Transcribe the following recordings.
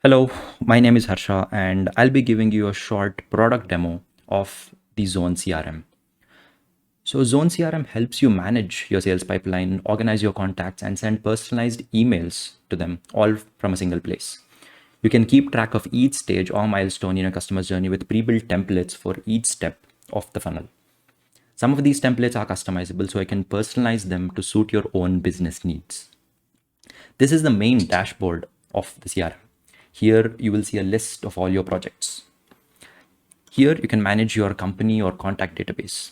Hello, my name is Harsha and I'll be giving you a short product demo of the Zone CRM. So Zone CRM helps you manage your sales pipeline, organize your contacts and send personalized emails to them all from a single place. You can keep track of each stage or milestone in a customer's journey with pre-built templates for each step of the funnel. Some of these templates are customizable so I can personalize them to suit your own business needs. This is the main dashboard of the CRM. Here you will see a list of all your projects. Here you can manage your company or contact database.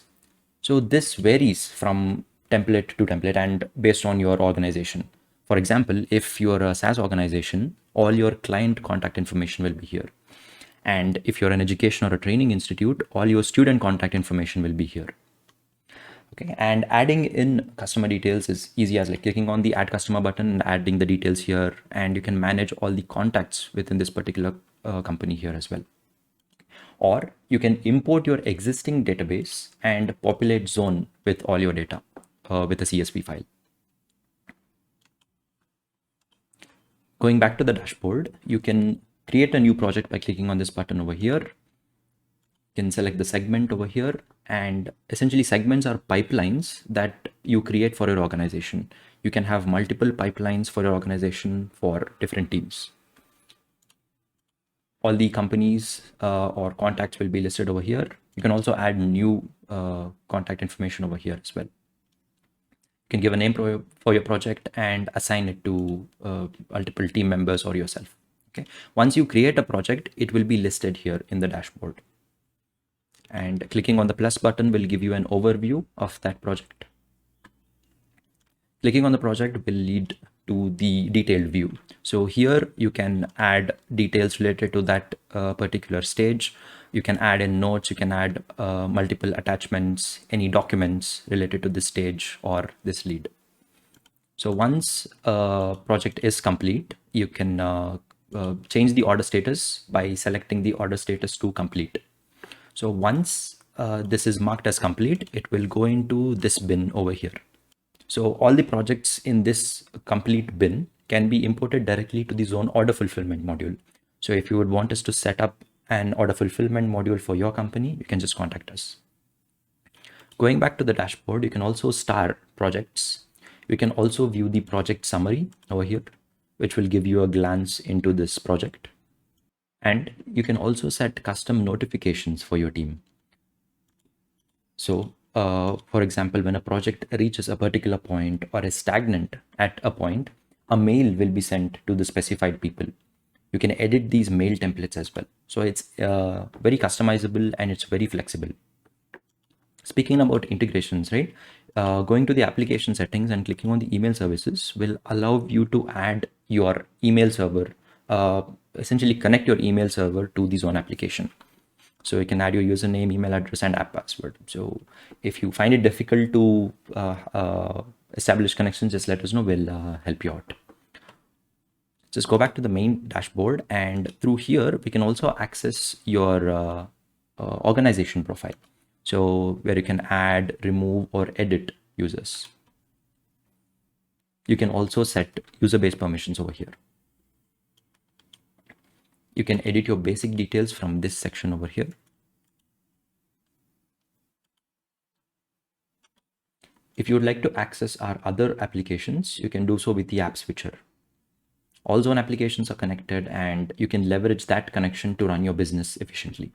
So this varies from template to template and based on your organization. For example, if you're a SaaS organization, all your client contact information will be here. And if you're an education or a training institute, all your student contact information will be here. Okay, and adding in customer details is easy as like clicking on the add customer button and adding the details here, and you can manage all the contacts within this particular company here as well. Or you can import your existing database and populate Zone with all your data with a CSV file. Going back to the dashboard, you can create a new project by clicking on this button over here. You can select the segment over here, and essentially segments are pipelines that you create for your organization. You can have multiple pipelines for your organization for different teams. All the companies or contacts will be listed over here. You can also add new contact information over here as well. You can give a name for your project and assign it to multiple team members or yourself. Okay. Once you create a project, it will be listed here in the dashboard. And clicking on the plus button will give you an overview of that project. Clicking on the project will lead to the detailed view. So here you can add details related to that particular stage. You can add in notes, you can add multiple attachments, any documents related to this stage or this lead. So once a project is complete, you can change the order status by selecting the order status to complete. So once this is marked as complete, it will go into this bin over here. So all the projects in this complete bin can be imported directly to the Zone order fulfillment module. So if you would want us to set up an order fulfillment module for your company, you can just contact us. Going back to the dashboard, you can also star projects. You can also view the project summary over here, which will give you a glance into this project. And you can also set custom notifications for your team. So for example, when a project reaches a particular point or is stagnant at a point, a mail will be sent to the specified people. You can edit these mail templates as well. So it's very customizable and it's very flexible. Speaking about integrations, right? Going to the application settings and clicking on the email services will allow you to add your email server, essentially connect your email server to the Zone application. So you can add your username, email address, and app password. So if you find it difficult to establish connections, just let us know. We'll help you out. Just go back to the main dashboard, and through here, we can also access your organization profile. So where you can add, remove, or edit users. You can also set user-based permissions over here. You can edit your basic details from this section over here. If you would like to access our other applications, you can do so with the app switcher. All Zone applications are connected and you can leverage that connection to run your business efficiently.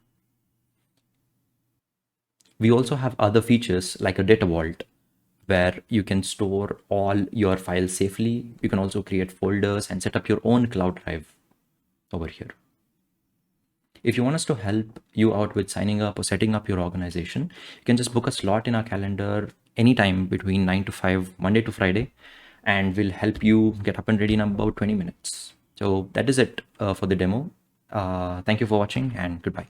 We also have other features like a data vault where you can store all your files safely. You can also create folders and set up your own cloud drive over here. If you want us to help you out with signing up or setting up your organization, you can just book a slot in our calendar anytime between 9 to 5, Monday to Friday, and we'll help you get up and ready in about 20 minutes. So that is it for the demo. Thank you for watching and goodbye.